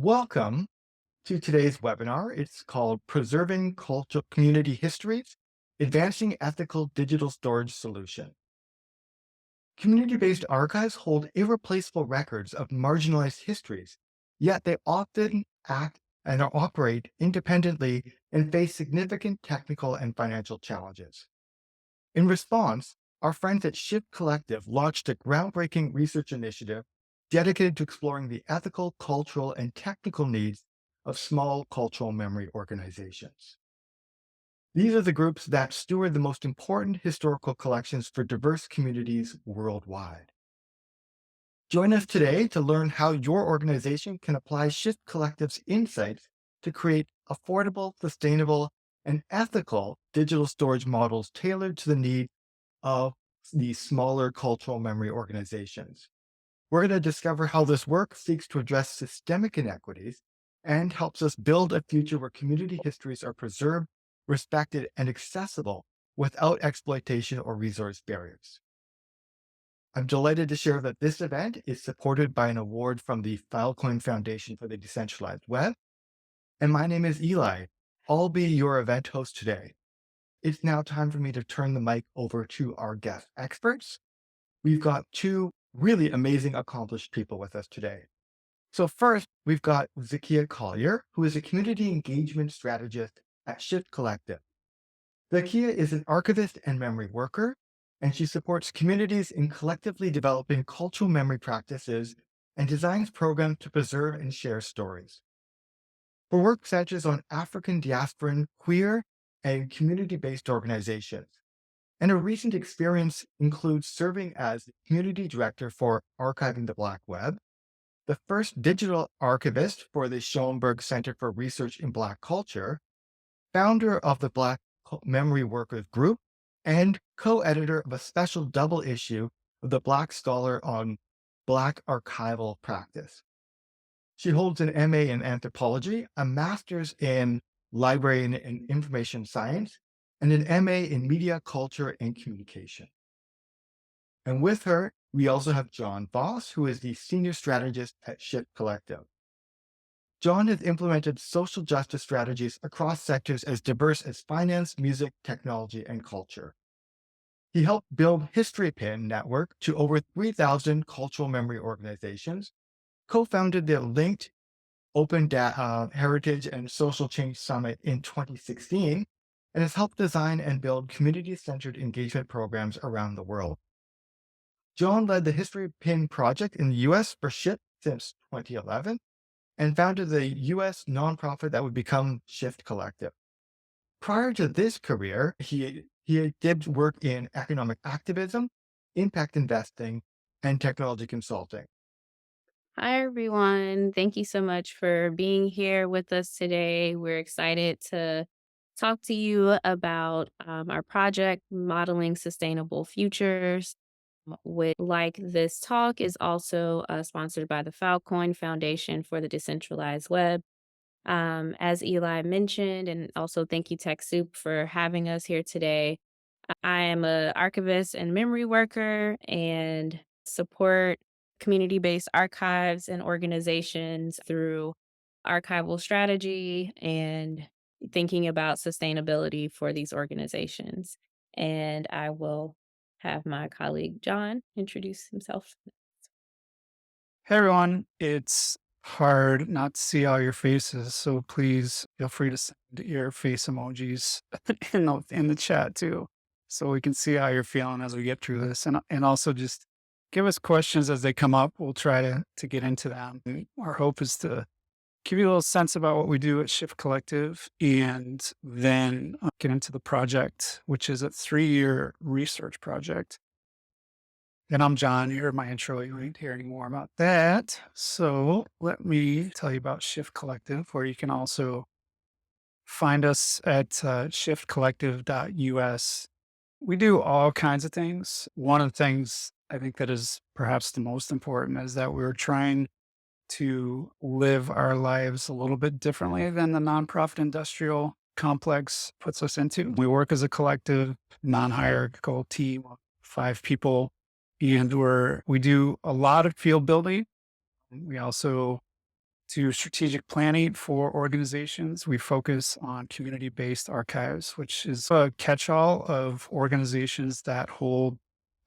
Welcome to today's webinar. It's called Preserving Cultural Community Histories, Advancing Ethical Digital Storage Solution. Community-based archives hold irreplaceable records of marginalized histories, yet they often act and operate independently and face significant technical and financial challenges. In response, our friends at Shift Collective launched a groundbreaking research initiative dedicated to exploring the ethical, cultural, and technical needs of small cultural memory organizations. These are the groups that steward the most important historical collections for diverse communities worldwide. Join us today to learn how your organization can apply Shift Collective's insights to create affordable, sustainable, and ethical digital storage models tailored to the needs of these smaller cultural memory organizations. We're going to discover how this work seeks to address systemic inequities and helps us build a future where community histories are preserved, respected, and accessible without exploitation or resource barriers. I'm delighted to share that this event is supported by an award from the Filecoin Foundation for the Decentralized Web. And my name is Eli. I'll be your event host today. It's now time for me to turn the mic over to our guest experts. We've got two really amazing, accomplished people with us today. So first, we've got Zakiya Collier, who is a community engagement strategist at Shift Collective. Zakiya is an archivist and memory worker, and she supports communities in collectively developing cultural memory practices and designs programs to preserve and share stories. Her work centers on African diasporan, queer, and community-based organizations. And her recent experience includes serving as the community director for Archiving the Black Web, the first digital archivist for the Schoenberg Center for Research in Black Culture, founder of the Black Memory Workers Group, and co-editor of a special double issue of the Black Scholar on Black Archival Practice. She holds an MA in anthropology, a master's in library and information science, and an MA in media, culture, and communication. And with her, we also have John Voss, who is the senior strategist at Shift Collective. John has implemented social justice strategies across sectors as diverse as finance, music, technology, and culture. He helped build Historypin network to over 3,000 cultural memory organizations, co-founded the Linked Open Heritage and Social Change Summit in 2016, and has helped design and build community-centered engagement programs around the world. John led the Historypin project in the US for Shift since 2011 and founded the US nonprofit that would become Shift Collective. Prior to this career, he did work in economic activism, impact investing, and technology consulting. Hi, everyone. Thank you so much for being here with us today. We're excited to talk to you about our project, Modeling Sustainable Futures. Like this talk is also sponsored by the Filecoin Foundation for the Decentralized Web. As Eli mentioned, and also thank you, TechSoup, for having us here today. I am an archivist and memory worker and support community-based archives and organizations through archival strategy and thinking about sustainability for these organizations. And I will have my colleague John introduce himself. Hey everyone, it's hard not to see all your faces, so please feel free to send your face emojis in the chat too, so we can see how you're feeling as we get through this, and also just give us questions as they come up. We'll try to get into them. Our hope is to give you a little sense about what we do at Shift Collective, and then get into the project, which is a 3-year research project. And I'm John. You heard my intro. You ain't hearing more about that. So let me tell you about Shift Collective, where you can also find us at shiftcollective.us. We do all kinds of things. One of the things I think that is perhaps the most important is that we're trying to live our lives a little bit differently than the nonprofit industrial complex puts us into. We work as a collective, non-hierarchical team of 5 people. And we do a lot of field building. We also to strategic planning for organizations. We focus on community based archives, which is a catch all of organizations that hold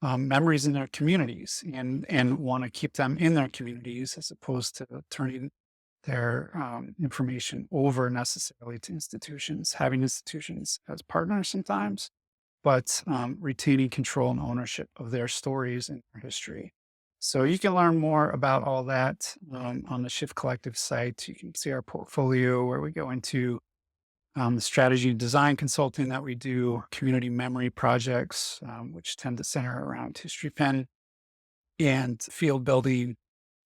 memories in their communities and want to keep them in their communities as opposed to turning their information over necessarily to institutions, having institutions as partners sometimes, but retaining control and ownership of their stories and their history. So you can learn more about all that on the Shift Collective site. You can see our portfolio where we go into the strategy and design consulting that we do, community memory projects, which tend to center around Historypin, and field building,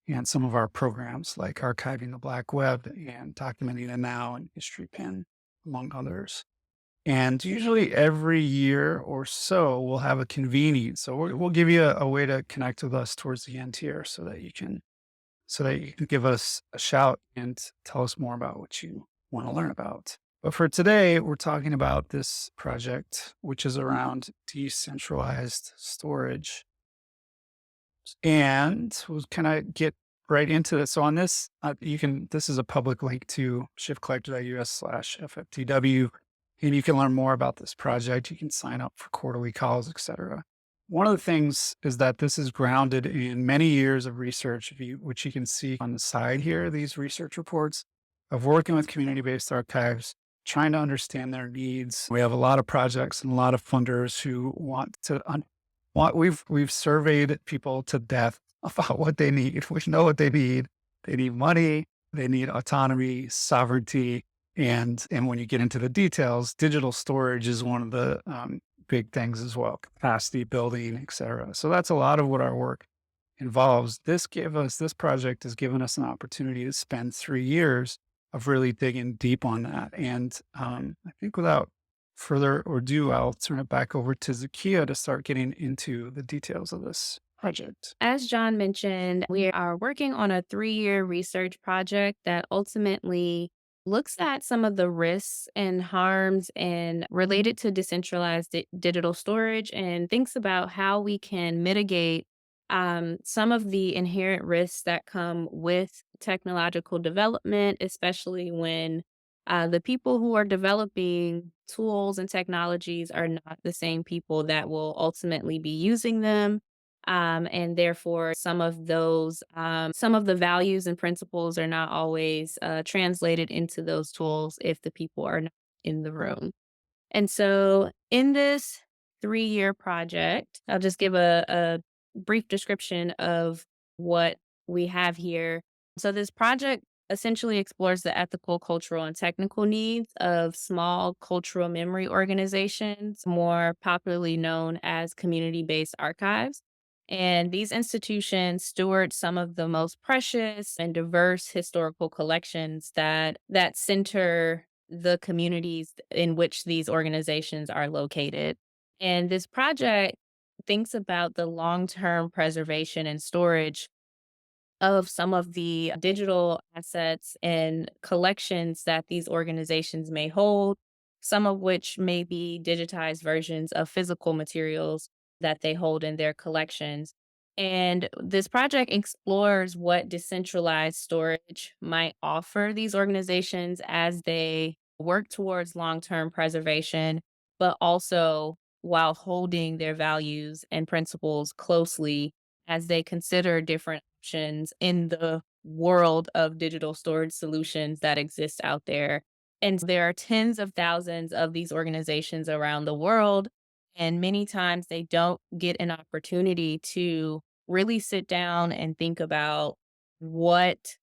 and some of our programs like archiving the Black Web and documenting the now and Historypin, among others. And usually every year or so, we'll have a convening. So we'll give you a way to connect with us towards the end here, so that you can give us a shout and tell us more about what you want to learn about. But for today, we're talking about this project, which is around decentralized storage. And we'll kind of get right into this. So on this, this is a public link to shiftcollector.us/FFTW, and you can learn more about this project. You can sign up for quarterly calls, etc. One of the things is that this is grounded in many years of research, which you can see on the side here, these research reports of working with community-based archives, trying to understand their needs. We have a lot of projects and a lot of funders who want to we've surveyed people to death about what they need. We know what they need. They need money, they need autonomy, sovereignty, and when you get into the details, digital storage is one of the big things as well, capacity building, et cetera. So that's a lot of what our work involves. This project has given us an opportunity to spend 3 years of really digging deep on that. And I think without further ado, I'll turn it back over to Zakiya to start getting into the details of this project. As John mentioned, we are working on a 3-year research project that ultimately looks at some of the risks and harms and related to decentralized digital storage and thinks about how we can mitigate some of the inherent risks that come with technological development, especially when the people who are developing tools and technologies are not the same people that will ultimately be using them. And therefore, some of the values and principles are not always translated into those tools if the people are not in the room. And so, in this 3-year project, I'll just give a brief description of what we have here. So, this project essentially explores the ethical, cultural, and technical needs of small cultural memory organizations, more popularly known as community based archives. And these institutions steward some of the most precious and diverse historical collections that center the communities in which these organizations are located. And this project thinks about the long-term preservation and storage of some of the digital assets and collections that these organizations may hold, some of which may be digitized versions of physical materials that they hold in their collections. And this project explores what decentralized storage might offer these organizations as they work towards long term preservation, but also while holding their values and principles closely as they consider different options in the world of digital storage solutions that exist out there. And there are tens of thousands of these organizations around the world. And many times they don't get an opportunity to really sit down and think about what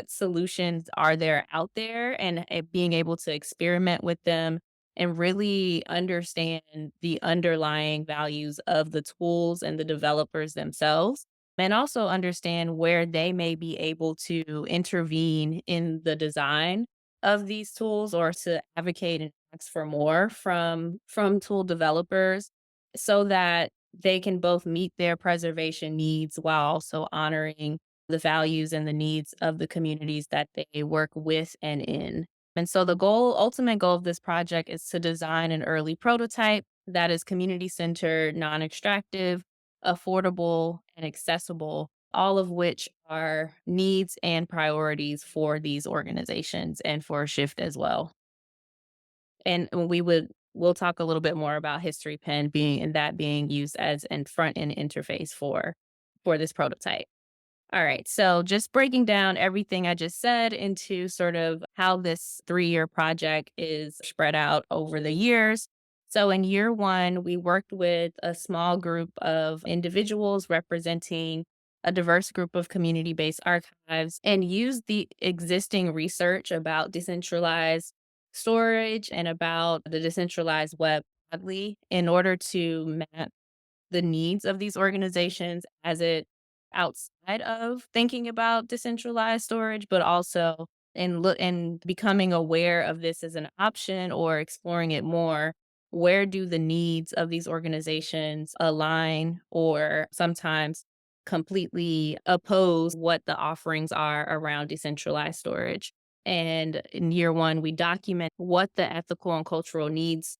solutions are there out there and being able to experiment with them and really understand the underlying values of the tools and the developers themselves, and also understand where they may be able to intervene in the design of these tools or to advocate and ask for more from tool developers so that they can both meet their preservation needs while also honoring the values and the needs of the communities that they work with and in. And so the ultimate goal of this project is to design an early prototype that is community centered, non extractive, affordable, and accessible all of which are needs and priorities for these organizations and for Shift as well. And we'll talk a little bit more about Historypin being used as an front end interface for this prototype. All right. So just breaking down everything I just said into sort of how this 3-year project is spread out over the years. So in year one, we worked with a small group of individuals representing a diverse group of community based archives and used the existing research about decentralized storage and about the decentralized web broadly in order to map the needs of these organizations as it outside of thinking about decentralized storage, but also in becoming aware of this as an option or exploring it more. Where do the needs of these organizations align or sometimes completely oppose what the offerings are around decentralized storage? And in year one, we document what the ethical and cultural needs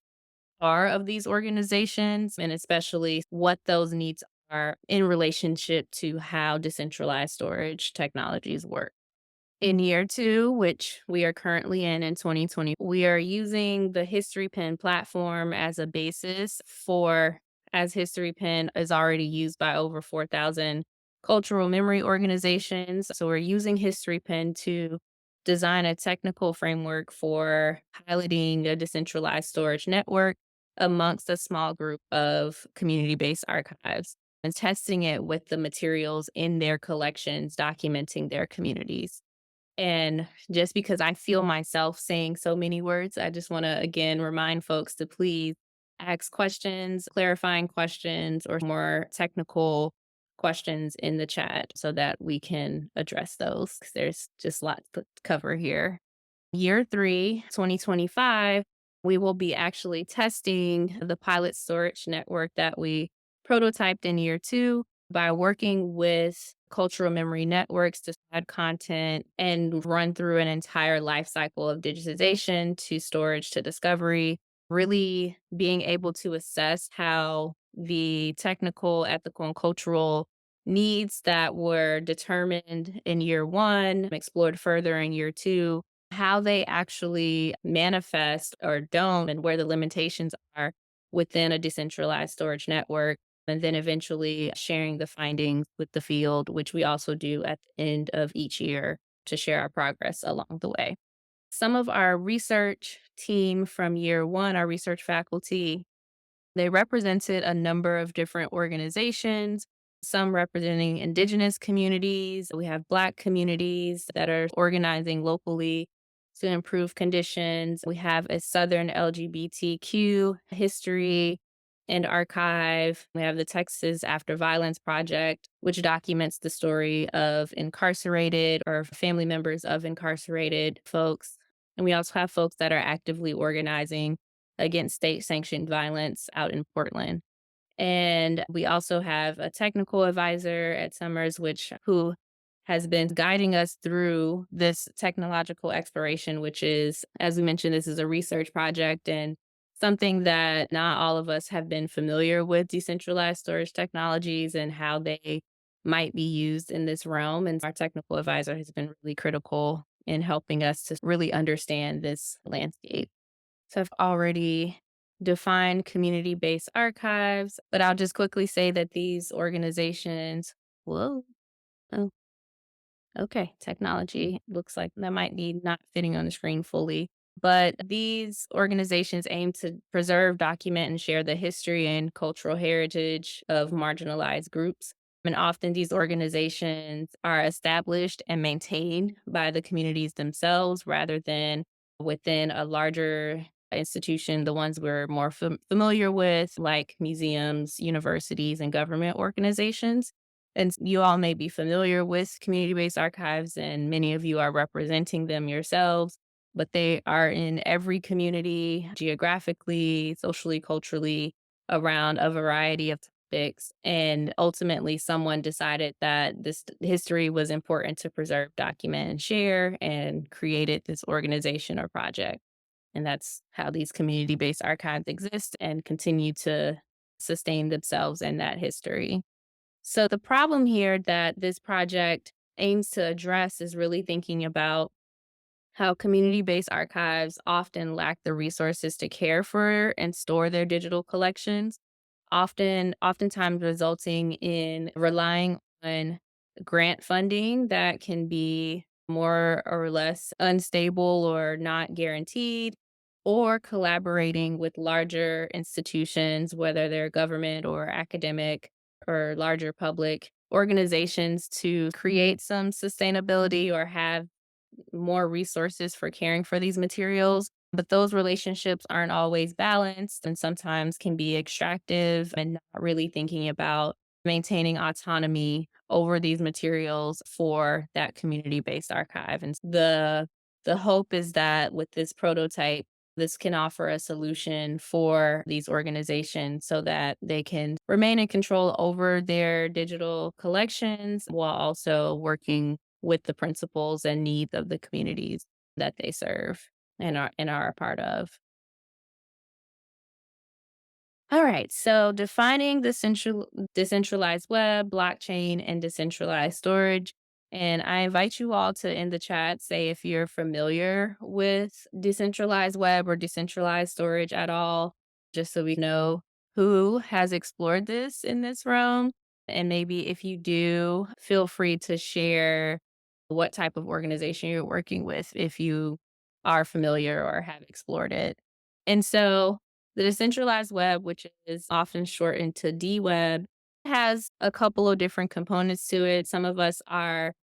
are of these organizations, and especially what those needs are in relationship to how decentralized storage technologies work. In year two, which we are currently in 2020, we are using the Historypin platform as a basis as Historypin is already used by over 4,000 cultural memory organizations. So we're using Historypin to design a technical framework for piloting a decentralized storage network amongst a small group of community based archives and testing it with the materials in their collections, documenting their communities. And just because I feel myself saying so many words, I just want to again remind folks to please ask questions, clarifying questions, or more technical questions in the chat so that we can address those because there's just lots to cover here. Year three, 2025, we will be actually testing the pilot storage network that we prototyped in year two by working with cultural memory networks to add content and run through an entire life cycle of digitization to storage to discovery, really being able to assess how the technical, ethical, and cultural needs that were determined in year one, explored further in year two, how they actually manifest or don't, and where the limitations are within a decentralized storage network. And then eventually sharing the findings with the field, which we also do at the end of each year to share our progress along the way. Some of our research team from year one, our research faculty, they represented a number of different organizations, some representing indigenous communities. We have Black communities that are organizing locally to improve conditions. We have a Southern LGBTQ history and archive. We have the Texas After Violence Project, which documents the story of incarcerated or family members of incarcerated folks. And we also have folks that are actively organizing against state sanctioned violence out in Portland. And we also have a technical advisor at Summers, who has been guiding us through this technological exploration, which is, as we mentioned, this is a research project and something that not all of us have been familiar with decentralized storage technologies and how they might be used in this realm. And our technical advisor has been really critical in helping us to really understand this landscape. So I've already defined community based archives, but I'll just quickly say that these organizations, whoa, oh, okay, technology looks like that might be not fitting on the screen fully. But these organizations aim to preserve, document, and share the history and cultural heritage of marginalized groups. And often these organizations are established and maintained by the communities themselves rather than within a larger institution, the ones we're more familiar with, like museums, universities, and government organizations. And you all may be familiar with community based archives, and many of you are representing them yourselves, but they are in every community, geographically, socially, culturally, around a variety of topics. And ultimately, someone decided that this history was important to preserve, document, and share, and created this organization or project. And that's how these community based archives exist and continue to sustain themselves in that history. So the problem here that this project aims to address is really thinking about how community-based archives often lack the resources to care for and store their digital collections, oftentimes resulting in relying on grant funding that can be more or less unstable or not guaranteed, or collaborating with larger institutions, whether they're government or academic or larger public organizations, to create some sustainability or have more resources for caring for these materials. But those relationships aren't always balanced and sometimes can be extractive and not really thinking about maintaining autonomy over these materials for that community-based archive. And the hope is that with this prototype, this can offer a solution for these organizations so that they can remain in control over their digital collections while also working with the principles and needs of the communities that they serve and are a part of. All right, so defining the decentralized web, blockchain, and decentralized storage. And I invite you all to in the chat say if you're familiar with decentralized web or decentralized storage at all, just so we know who has explored this in this realm. And maybe if you do, feel free to share what type of organization you're working with if you are familiar or have explored it. And so the decentralized web, which is often shortened to DWeb, has a couple of different components to it. Some of us are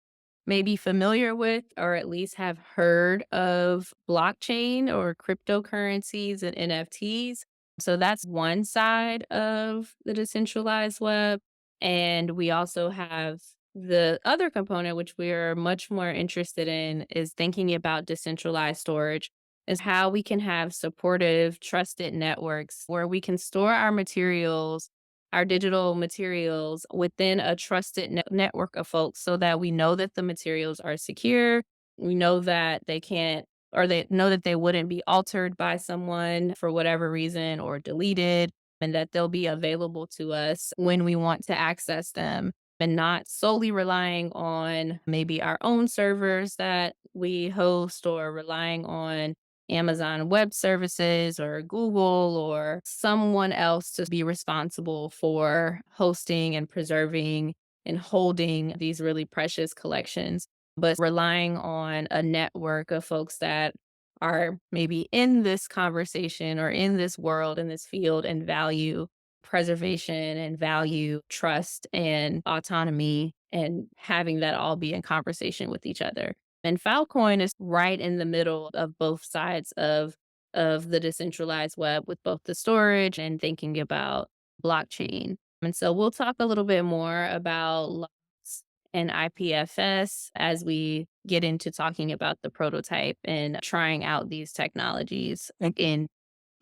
maybe familiar with or at least have heard of blockchain or cryptocurrencies and NFTs. So that's one side of the decentralized web. And we also have the other component, which we are much more interested in, is thinking about decentralized storage, is how we can have supportive, trusted networks where we can store our materials, our digital materials within a trusted network of folks so that we know that the materials are secure. We know that they can't, or they know that they wouldn't be altered by someone for whatever reason or deleted, and that they'll be available to us when we want to access them and not solely relying on maybe our own servers that we host or relying on Amazon Web Services or Google or someone else to be responsible for hosting and preserving and holding these really precious collections, but relying on a network of folks that are maybe in this conversation or in this world, in this field, and value preservation and value trust and autonomy and having that all be in conversation with each other. And Filecoin is right in the middle of both sides of the decentralized web with both the storage and thinking about blockchain. And so we'll talk a little bit more about locks and IPFS as we get into talking about the prototype and trying out these technologies And in.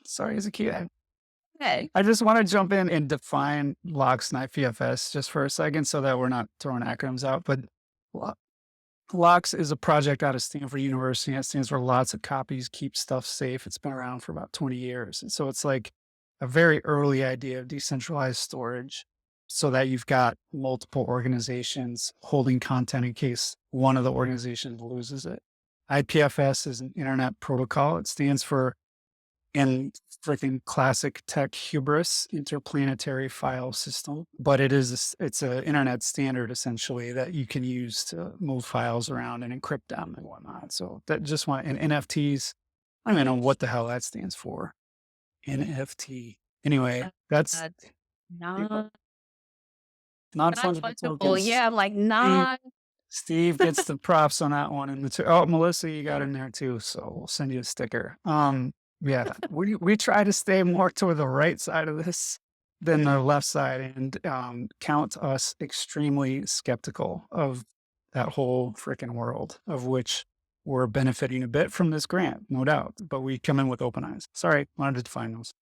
sorry, Zakiya. Okay. I just want to jump in and define LOCKSS and IPFS just for a second so that we're not throwing acronyms out. But lo- LOCKSS is a project out of Stanford University. It stands for Lots of Copies, Keep Stuff Safe. It's been around for about 20 years. And so it's like a very early idea of decentralized storage so that you've got multiple organizations holding content in case one of the organizations loses it. IPFS is an internet protocol. It stands for in freaking classic tech hubris, interplanetary file system. But it's a internet standard essentially that you can use to move files around and encrypt them and whatnot. So that just want and NFTs. I don't even know what the hell that stands for. NFT. Anyway, that's Uh, non not non-fungible fungible. tokens. Yeah, I'm like Steve, non. Steve gets the props on that one. And oh, Melissa, you got in there too. So we'll send you a sticker. Yeah, we try to stay more toward the right side of this than the left side, and count us extremely skeptical of that whole freaking world, of which we're benefiting a bit from this grant, no doubt. But we come in with open eyes. Sorry, wanted to define those.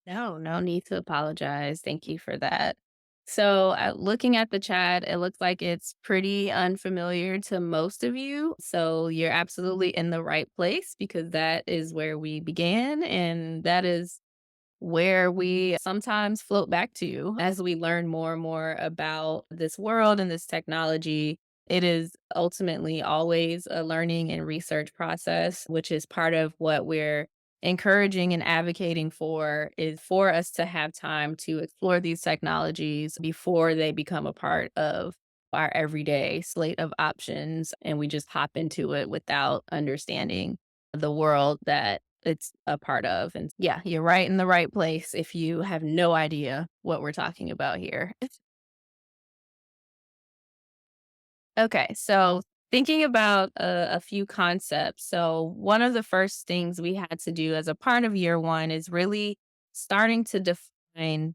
No, no need to apologize. Thank you for that. So, looking at the chat, it looks like it's pretty unfamiliar to most of you. So, you're absolutely in the right place because that is where we began. And that is where we sometimes float back to as we learn more and more about this world and this technology. It is ultimately always a learning and research process, which is part of what we're encouraging and advocating for, is for us to have time to explore these technologies before they become a part of our everyday slate of options and we just hop into it without understanding the world that it's a part of. And yeah, you're right in the right place if you have no idea what we're talking about here. Okay, so thinking about a few concepts. So, one of the first things we had to do as a part of year one is really starting to define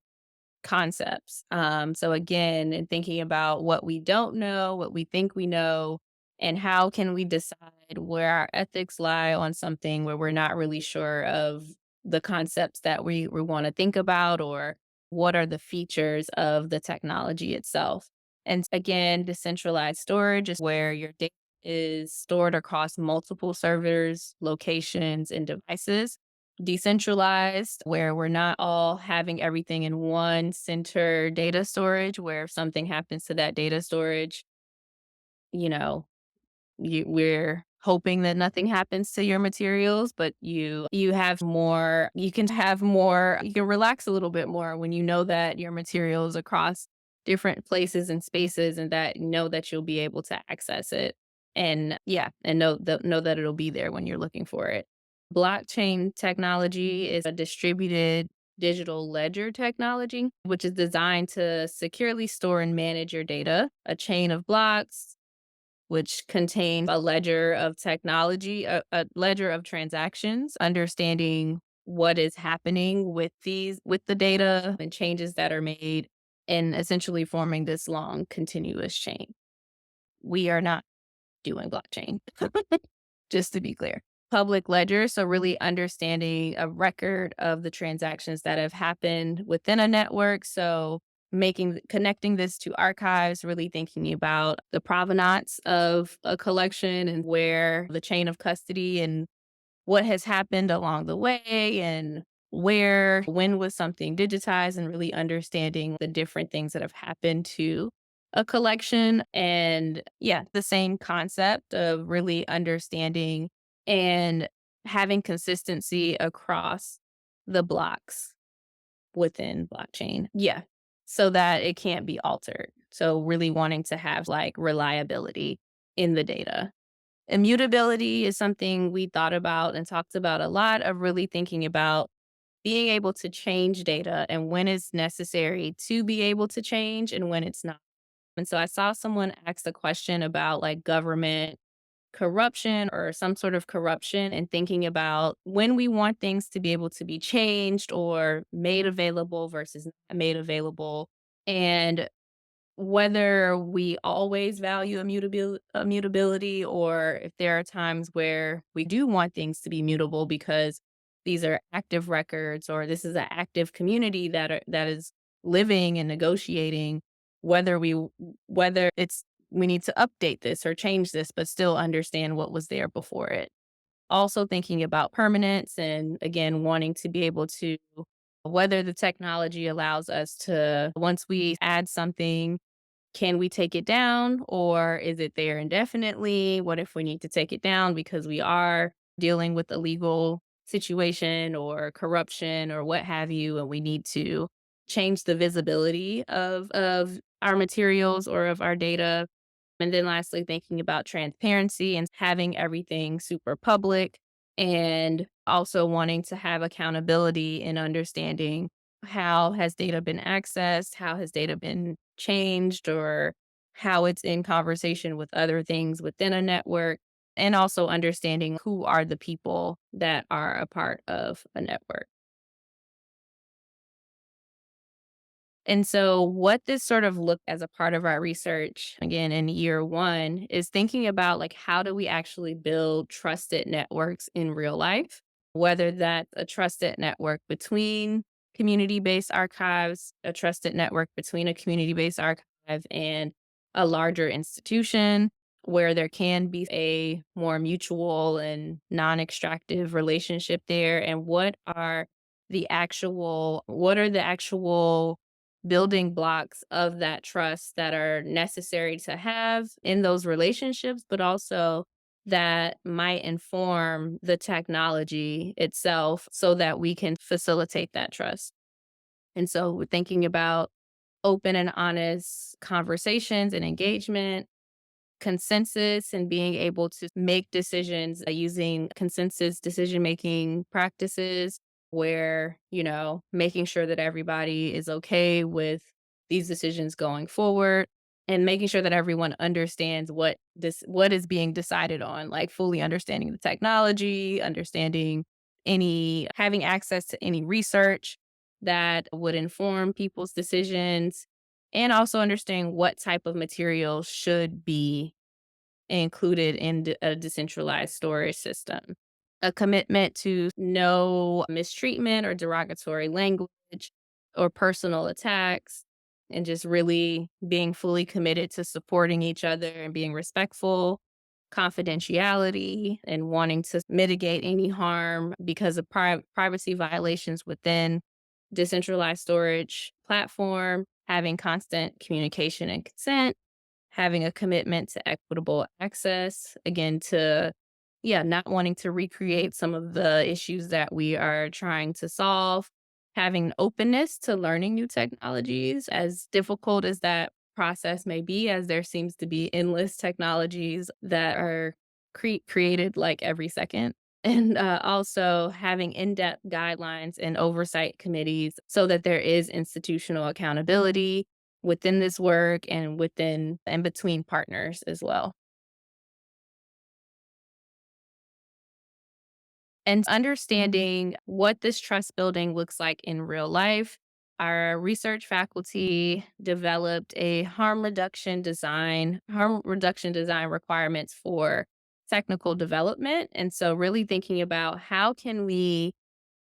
concepts. So again, in thinking about what we don't know, what we think we know, and how can we decide where our ethics lie on something where we're not really sure of the concepts that we want to think about, or what are the features of the technology itself. And again, decentralized storage is where your data is stored across multiple servers, locations, and devices. Decentralized, where we're not all having everything in one center data storage, where if something happens to that data storage, you know, we're hoping that nothing happens to your materials, but you have more, you can have more, you can relax a little bit more when you know that your materials across different places and spaces, and that you know that you'll be able to access it. And yeah, and know that it'll be there when you're looking for it. Blockchain technology is a distributed digital ledger technology, which is designed to securely store and manage your data. A chain of blocks, which contains a ledger of technology, a ledger of transactions, understanding what is happening with the data and changes that are made, and essentially forming this long continuous chain. We are not doing blockchain, just to be clear. Public ledger, so really understanding a record of the transactions that have happened within a network. So connecting this to archives, really thinking about the provenance of a collection and where the chain of custody and what has happened along the way, and when was something digitized, and really understanding the different things that have happened to a collection. And yeah, the same concept of really understanding and having consistency across the blocks within blockchain. Yeah. So that it can't be altered. So really wanting to have like reliability in the data. Immutability is something we thought about and talked about a lot, of really thinking about being able to change data and when it's necessary to be able to change and when it's not. And so I saw someone ask a question about like government corruption or some sort of corruption, and thinking about when we want things to be able to be changed or made available versus not made available. And whether we always value immutability, or if there are times where we do want things to be mutable because these are active records, or this is an active community that is living and negotiating, whether it's we need to update this or change this but still understand what was there before it. Also thinking about permanence, and again wanting to be able to, whether the technology allows us to, once we add something, can we take it down, or is it there indefinitely? What if we need to take it down because we are dealing with a legal situation or corruption or what have you, and we need to change the visibility of our materials or of our data? And then lastly, thinking about transparency and having everything super public, and also wanting to have accountability in understanding how has data been accessed, how has data been changed, or how it's in conversation with other things within a network, and also understanding who are the people that are a part of a network. And so, what this sort of looked as a part of our research, again, in year one, is thinking about like, how do we actually build trusted networks in real life? Whether that's a trusted network between community based archives, a trusted network between a community based archive and a larger institution, where there can be a more mutual and non extractive relationship there. And what are what are the actual building blocks of that trust that are necessary to have in those relationships, but also that might inform the technology itself so that we can facilitate that trust. And so we're thinking about open and honest conversations and engagement, consensus, and being able to make decisions using consensus decision making practices where, making sure that everybody is okay with these decisions going forward and making sure that everyone understands what is being decided on, like fully understanding the technology, understanding any having access to any research that would inform people's decisions, and also understanding what type of material should be included in a decentralized storage system. A commitment to no mistreatment or derogatory language or personal attacks, and just really being fully committed to supporting each other and being respectful, confidentiality, and wanting to mitigate any harm because of privacy violations within decentralized storage platform, having constant communication and consent, having a commitment to equitable access, again, to, yeah, not wanting to recreate some of the issues that we are trying to solve, having openness to learning new technologies, as difficult as that process may be, as there seems to be endless technologies that are created like every second. And also having in depth guidelines and oversight committees so that there is institutional accountability within this work and within and between partners as well. And understanding what this trust building looks like in real life, our research faculty developed a harm reduction design requirements for technical development. And so really thinking about how can we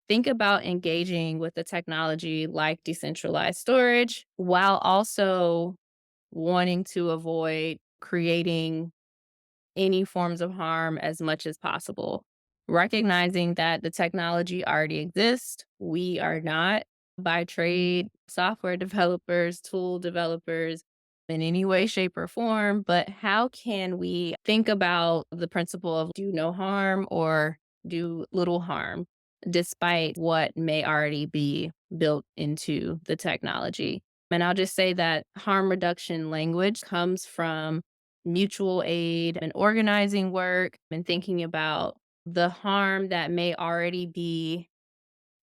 think about engaging with a technology like decentralized storage while also wanting to avoid creating any forms of harm as much as possible. Recognizing that the technology already exists, we are not by trade software developers, tool developers in any way, shape, or form, but how can we think about the principle of do no harm or do little harm despite what may already be built into the technology? And I'll just say that harm reduction language comes from mutual aid and organizing work and thinking about the harm that may already be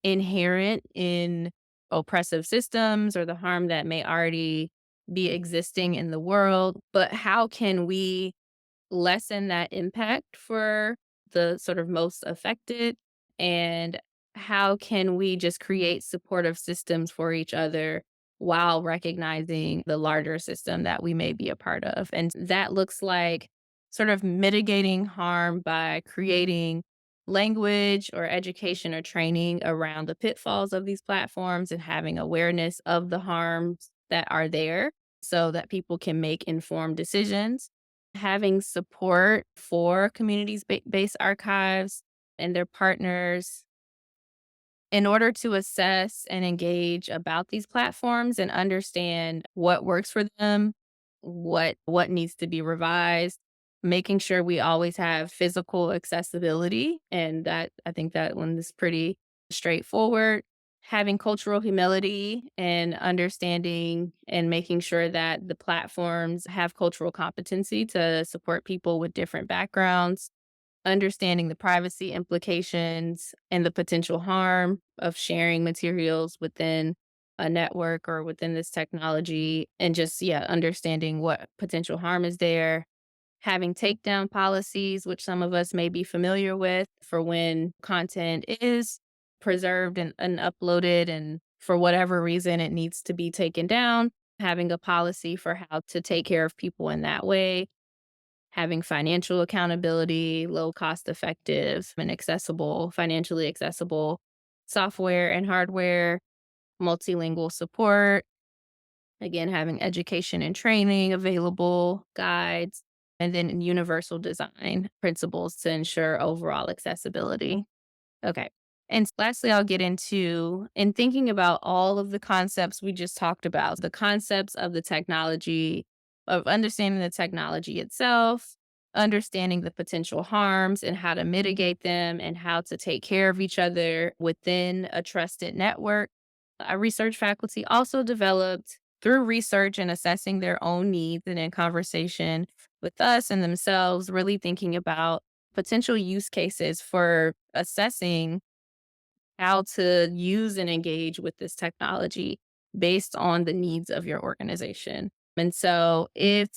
inherent in oppressive systems or the harm that may already be existing in the world. But how can we lessen that impact for the sort of most affected? And how can we just create supportive systems for each other while recognizing the larger system that we may be a part of? And that looks like sort of mitigating harm by creating language or education or training around the pitfalls of these platforms and having awareness of the harms that are there so that people can make informed decisions, having support for communities based archives and their partners in order to assess and engage about these platforms and understand what works for them, what needs to be revised, making sure we always have physical accessibility, and that I think that one is pretty straightforward. Having cultural humility and understanding and making sure that the platforms have cultural competency to support people with different backgrounds, understanding the privacy implications and the potential harm of sharing materials within a network or within this technology, and just, yeah, understanding what potential harm is there. Having takedown policies, which some of us may be familiar with, for when content is preserved and uploaded, and for whatever reason it needs to be taken down, having a policy for how to take care of people in that way, having financial accountability, low cost effective and accessible, financially accessible software and hardware, multilingual support, again, having education and training available, guides, and then universal design principles to ensure overall accessibility. Okay. And lastly, I'll get into in thinking about all of the concepts we just talked about, the concepts of the technology, of understanding the technology itself, understanding the potential harms and how to mitigate them and how to take care of each other within a trusted network. Our research faculty also developed through research and assessing their own needs and in conversation with us and themselves, really thinking about potential use cases for assessing how to use and engage with this technology based on the needs of your organization. And so if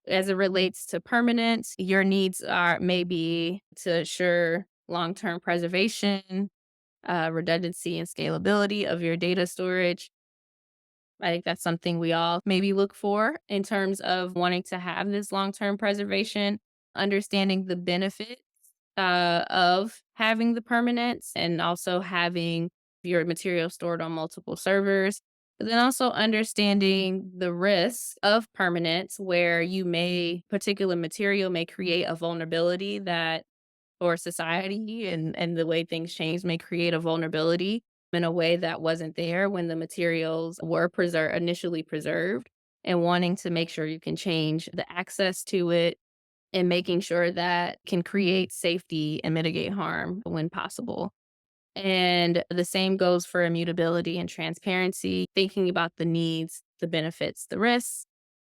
as it relates to permanence, your needs are maybe to assure long-term preservation, redundancy and scalability of your data storage. I think that's something we all maybe look for in terms of wanting to have this long-term preservation, understanding the benefits of having the permanence and also having your material stored on multiple servers. But then also understanding the risks of permanence where particular material may create a vulnerability that or society and the way things change may create a vulnerability in a way that wasn't there when the materials were initially preserved, and wanting to make sure you can change the access to it and making sure that can create safety and mitigate harm when possible. And the same goes for immutability and transparency, thinking about the needs, the benefits, the risks.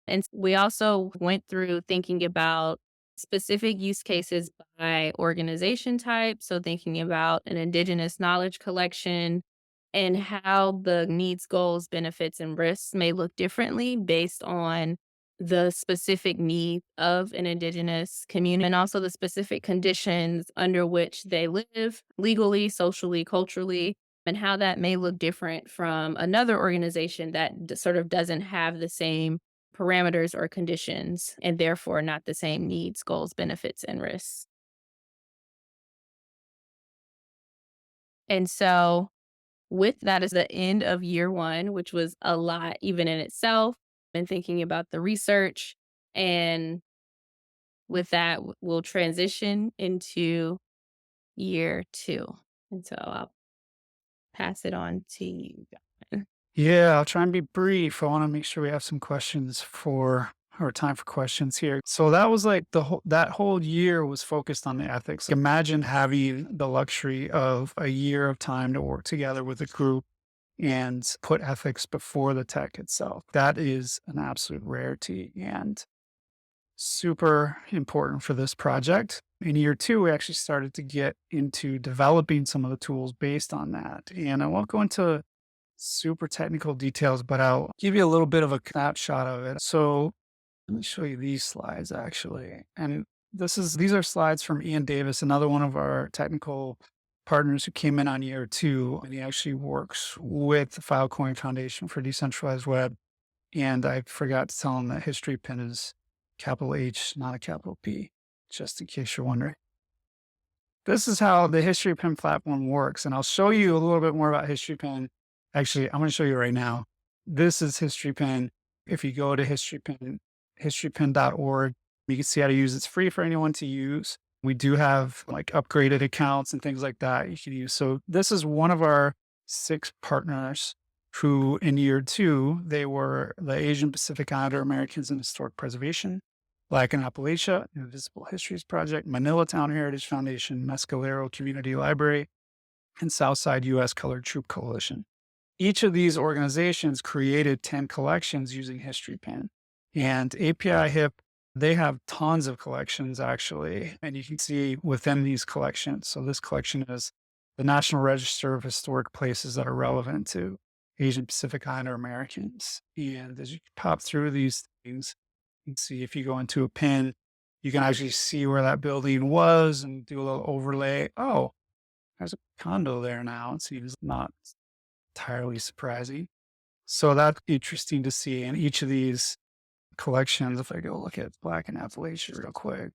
And we also went through thinking about specific use cases by organization type. So, thinking about an indigenous knowledge collection and how the needs, goals, benefits, and risks may look differently based on the specific needs of an indigenous community and also the specific conditions under which they live legally, socially, culturally, and how that may look different from another organization that sort of doesn't have the same parameters or conditions and therefore not the same needs, goals, benefits, and risks. And so, with that is the end of year one, which was a lot even in itself, and thinking about the research. And with that, we'll transition into year two. And so I'll pass it on to you, John. Yeah, I'll try and be brief. I want to make sure we have some questions for or time for questions here. So that was like that whole year was focused on the ethics. Imagine having the luxury of a year of time to work together with a group and put ethics before the tech itself. That is an absolute rarity and super important for this project. In year two, we actually started to get into developing some of the tools based on that. And I won't go into super technical details, but I'll give you a little bit of a snapshot of it. So let me show you these slides actually. And these are slides from Ian Davis, another one of our technical partners who came in on year two, and he actually works with the Filecoin Foundation for Decentralized Web. And I forgot to tell him that Historypin is capital H, not a capital P, just in case you're wondering. This is how the Historypin platform works, and I'll show you a little bit more about Historypin. Actually, I'm going to show you right now. This is Historypin. If you go to historypin.org, you can see how to use it. It's free for anyone to use. We do have like upgraded accounts and things like that you can use. So this is one of our 6 partners who in year two, they were the Asian Pacific Islander Americans in Historic Preservation, Black in Appalachia, Invisible Histories Project, Manila Town Heritage Foundation, Mescalero Community Library, and Southside U.S. Colored Troop Coalition. Each of these organizations created 10 collections using Historypin. And API HIP, they have tons of collections actually. And you can see within these collections. So this collection is the National Register of Historic Places that are relevant to Asian Pacific Islander Americans. And as you pop through these things, you can see if you go into a pin, you can actually see where that building was and do a little overlay. Oh, there's a condo there now. It seems not entirely surprising. So that's interesting to see. And each of these collections, if I go look at Black and Appalachia real quick,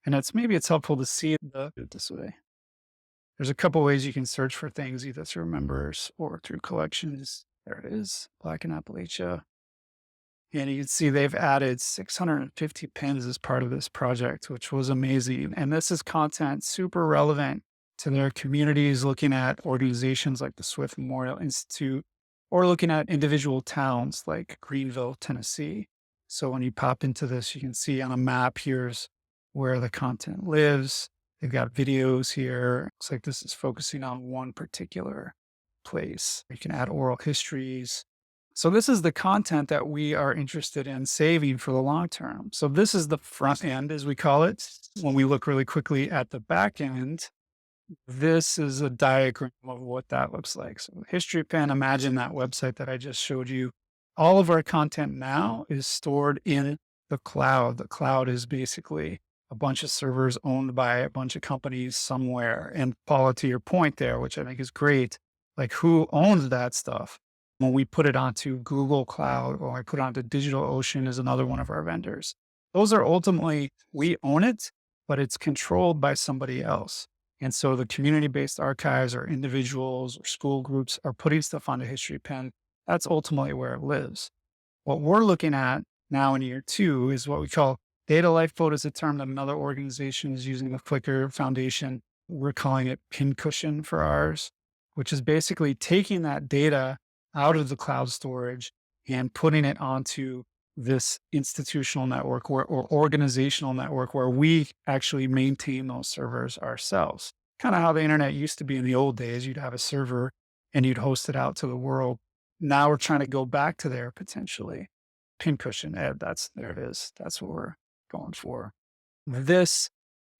and it's helpful to see it this way. There's a couple ways you can search for things, either through members or through collections. There it is, Black and Appalachia. And you can see they've added 650 pins as part of this project, which was amazing. And this is content super relevant to their communities, looking at organizations like the Swift Memorial Institute, or looking at individual towns like Greenville, Tennessee. So when you pop into this, you can see on a map, here's where the content lives. They've got videos here. Looks like this is focusing on one particular place. You can add oral histories. So this is the content that we are interested in saving for the long term. So this is the front end, as we call it. When we look really quickly at the back end, this is a diagram of what that looks like. So Historypin, imagine that website that I just showed you. All of our content now is stored in the cloud. The cloud is basically a bunch of servers owned by a bunch of companies somewhere. And Paula, to your point there, which I think is great, like who owns that stuff? When we put it onto Google Cloud or I put it onto DigitalOcean is another one of our vendors. Those are ultimately, we own it, but it's controlled by somebody else. And so the community-based archives or individuals or school groups are putting stuff onto Historypin. That's ultimately where it lives. What we're looking at now in year 2 is what we call data lifeboat is a term that another organization is using, the Flickr Foundation. We're calling it Pincushion for ours, which is basically taking that data out of the cloud storage and putting it onto this institutional network or organizational network where we actually maintain those servers ourselves. Kind of how the internet used to be in the old days. You'd have a server and you'd host it out to the world. Now we're trying to go back to there potentially. Pincushion, Ed, there it is. That's what we're going for. This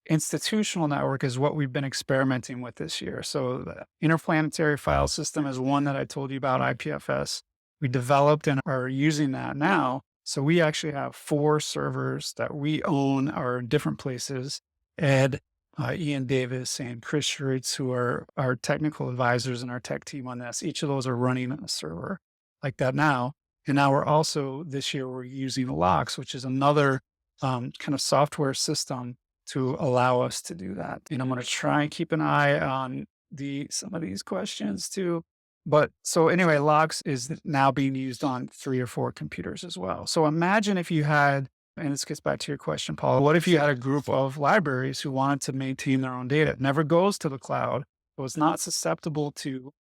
institutional network is what we've been experimenting with this year. So the interplanetary file system is one that I told you about, IPFS. We developed and are using that now. So we actually have 4 servers that we own are in different places. Ed, Ian Davis, and Chris Schritz, who are our technical advisors and our tech team on this. Each of those are running a server like that now. And now we're also, this year, we're using Locks, which is another kind of software system to allow us to do that. And I'm going to try and keep an eye on some of these questions too. But so anyway, Logs is now being used on 3 or 4 computers as well. So imagine if you had, and this gets back to your question, Paul, what if you had a group of libraries who wanted to maintain their own data? It never goes to the cloud. It was not susceptible to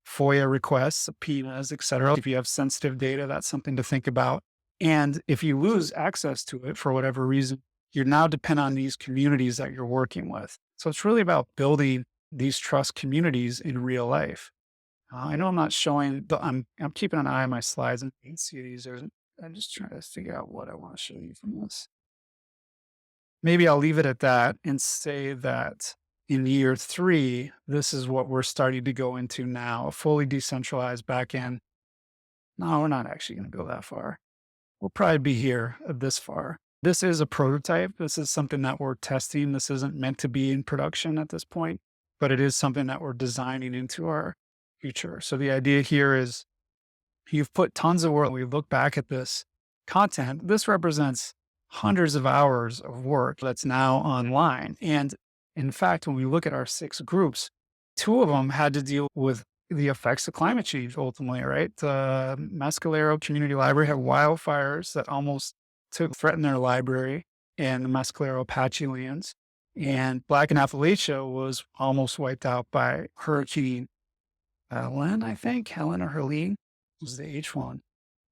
FOIA requests, subpoenas, et cetera. If you have sensitive data, that's something to think about. And if you lose access to it for whatever reason, you're now dependent on these communities that you're working with. So it's really about building these trust communities in real life. I know I'm not showing, I'm keeping an eye on my slides and you can see these. I'm just trying to figure out what I want to show you from this. Maybe I'll leave it at that and say that in year 3, this is what we're starting to go into now, a fully decentralized backend. No, we're not actually going to go that far. We'll probably be here this far. This is a prototype. This is something that we're testing. This isn't meant to be in production at this point, but it is something that we're designing into our future. So the idea here is you've put tons of work. We look back at this content. This represents hundreds of hours of work that's now online. And in fact, when we look at our 6 groups, 2 of them had to deal with the effects of climate change ultimately, right? The Mescalero Community Library had wildfires that almost threatened their library and the Mescalero Apache lands. And Black and Appalachia was almost wiped out by Hurricane Helen, I think. Helen or Helene was the H one.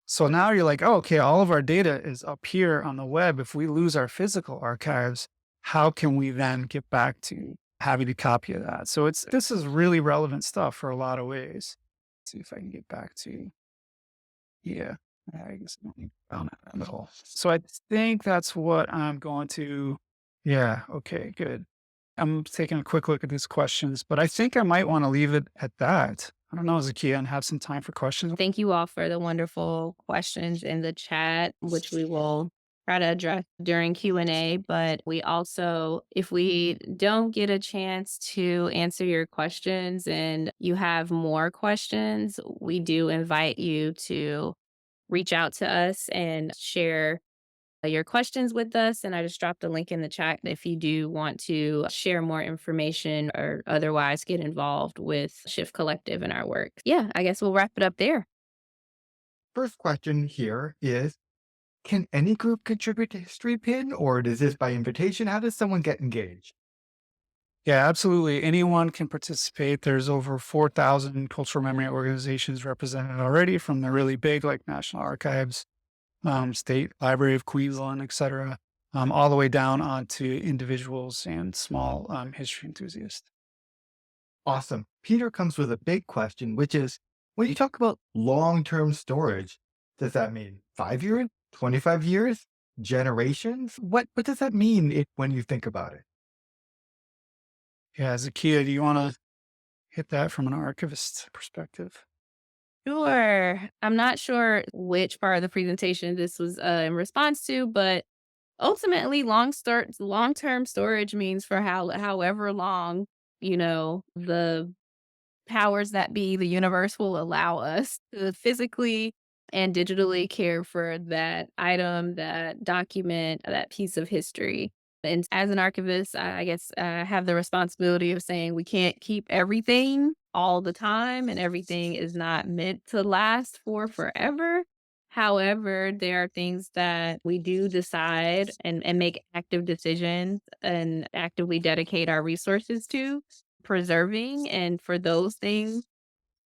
So now you're like, oh, okay, all of our data is up here on the web. If we lose our physical archives, how can we then get back to having a copy of that? So this is really relevant stuff for a lot of ways. Let's see if I can get back to, yeah, I guess I don't need to go down that rabbit hole. So I think that's what I'm going to, yeah, okay, good. I'm taking a quick look at these questions, but I think I might want to leave it at that. I don't know, Zakiya, and have some time for questions. Thank you all for the wonderful questions in the chat, which we will try to address during Q&A. But we also, if we don't get a chance to answer your questions and you have more questions, we do invite you to reach out to us and share your questions with us. And I just dropped a link in the chat if you do want to share more information or otherwise get involved with Shift Collective and our work. Yeah, I guess we'll wrap it up there. First question here is, Can any group contribute to Historypin, or is this by invitation? How does someone get engaged? Yeah, absolutely. Anyone can participate. There's over 4,000 cultural memory organizations represented already, from the really big, like National Archives, State Library of Queensland, et cetera, all the way down onto individuals and small history enthusiasts. Awesome. Peter comes with a big question, which is when you talk about long term storage, does that mean 5 years, 25 years, generations? What does that mean when you think about it? Yeah, Zakiya, do you want to hit that from an archivist perspective? Sure. I'm not sure which part of the presentation this was in response to, but ultimately, long-term storage means for however long, the powers that be, the universe will allow us to physically and digitally care for that item, that document, that piece of history. And as an archivist, I guess I have the responsibility of saying we can't keep everything all the time, and everything is not meant to last for forever. However, there are things that we do decide and make active decisions and actively dedicate our resources to preserving. And for those things,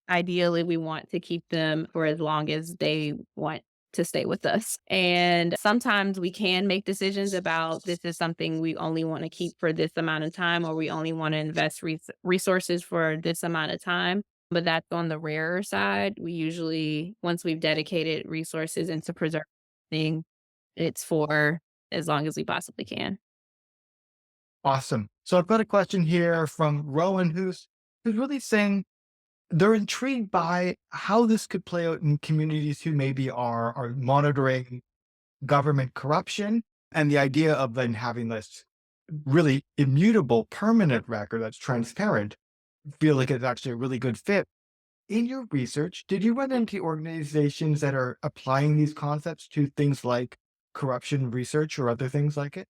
ideally, we want to keep them for as long as they want to stay with us. And sometimes we can make decisions about this is something we only want to keep for this amount of time, or we only want to invest resources for this amount of time. But that's on the rarer side. We usually, once we've dedicated resources into preserving, it's for as long as we possibly can. Awesome. So I've got a question here from Rowan who's really saying they're intrigued by how this could play out in communities who maybe are monitoring government corruption, and the idea of then having this really immutable permanent record that's transparent feel like it's actually a really good fit. In your research, did you run into organizations that are applying these concepts to things like corruption research or other things like it?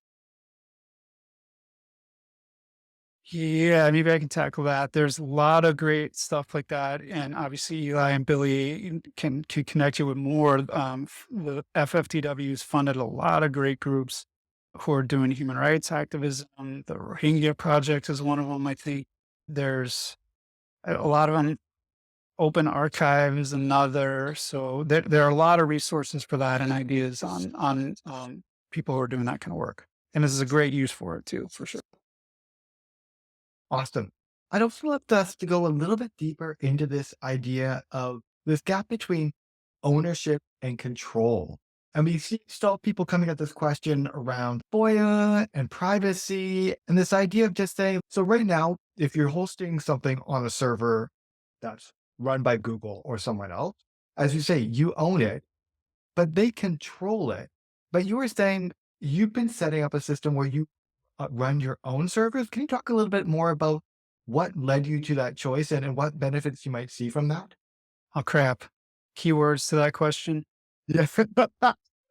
Yeah, maybe I can tackle that. There's a lot of great stuff like that, and obviously Eli and Billy can connect you with more. The FFTW's funded a lot of great groups who are doing human rights activism. The Rohingya Project is one of them. I think there's a lot of them. Open Archive is another. So there are a lot of resources for that and ideas on people who are doing that kind of work. And this is a great use for it too, for sure. Awesome. I'd also love us to go a little bit deeper into this idea of this gap between ownership and control. And we see still people coming at this question around FOIA and privacy and this idea of just saying, so right now, if you're hosting something on a server that's run by Google or someone else, as you say, you own it, but they control it. But you were saying you've been setting up a system where you run your own servers. Can you talk a little bit more about what led you to that choice and what benefits you might see from that? Oh, crap. Keywords to that question. Yes.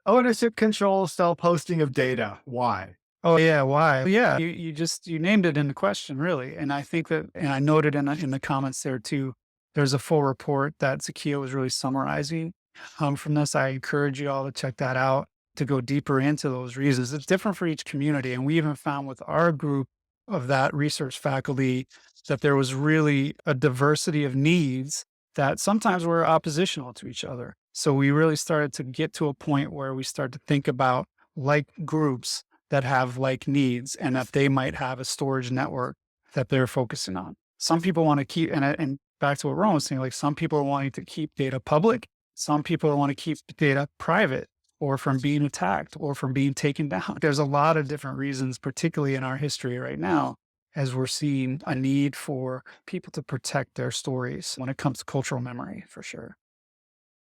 Ownership, control, self-hosting of data. Why? Oh, yeah, why? Yeah, you named it in the question, really, and I think that and I noted in the comments there too, there's a full report that Zakiya was really summarizing, from this. I encourage you all to check that out, to go deeper into those reasons. It's different for each community, and we even found with our group of that research faculty that there was really a diversity of needs that sometimes were oppositional to each other. So we really started to get to a point where we start to think about like groups that have like needs and that they might have a storage network that they're focusing on. Some people want to keep, and back to what Ron was saying, like some people are wanting to keep data public. Some people want to keep data private or from being attacked or from being taken down. There's a lot of different reasons, particularly in our history right now, as we're seeing a need for people to protect their stories when it comes to cultural memory, for sure.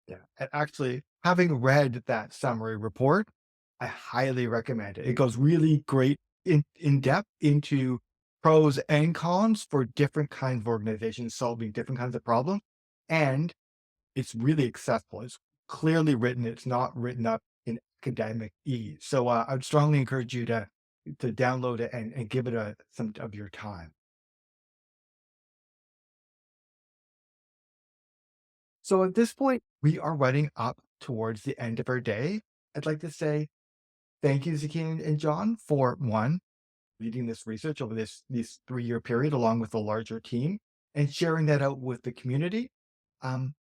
Yeah. And actually, having read that summary report, I highly recommend it. It goes really great in depth into pros and cons for different kinds of organizations solving different kinds of problems. And it's really accessible. It's clearly written. It's not written up in academic ease. So I would strongly encourage you to download it and give it some of your time. So at this point, we are running up towards the end of our day. I'd like to say thank you, Zakiya and John, for one, leading this research over this 3-year period along with a larger team and sharing that out with the community. Um,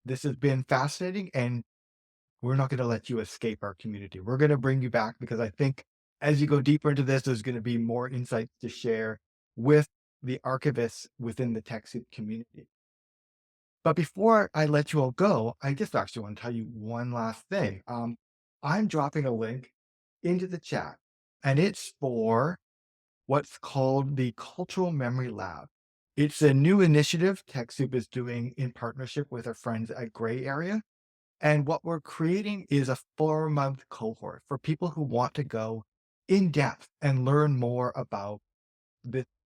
this has been fascinating, and we're not going to let you escape our community. We're going to bring you back because I think as you go deeper into this, there's going to be more insights to share with the archivists within the TechSoup community. But before I let you all go, I just actually want to tell you one last thing. I'm dropping a link into the chat, and it's for what's called the Cultural Memory Lab. It's a new initiative TechSoup is doing in partnership with our friends at Gray Area. And what we're creating is a 4-month cohort for people who want to go in depth and learn more about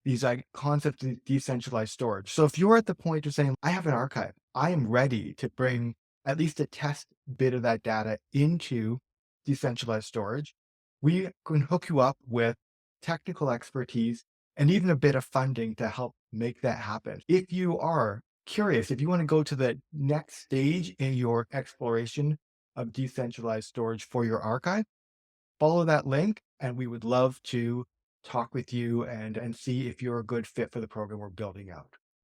these like concepts of decentralized storage. So if you're at the point of saying, I have an archive, I am ready to bring at least a test bit of that data into decentralized storage, we can hook you up with technical expertise and even a bit of funding to help make that happen. If you are curious, if you want to go to the next stage in your exploration of decentralized storage for your archive, follow that link and we would love to talk with you and see if you're a good fit for the program we're building out.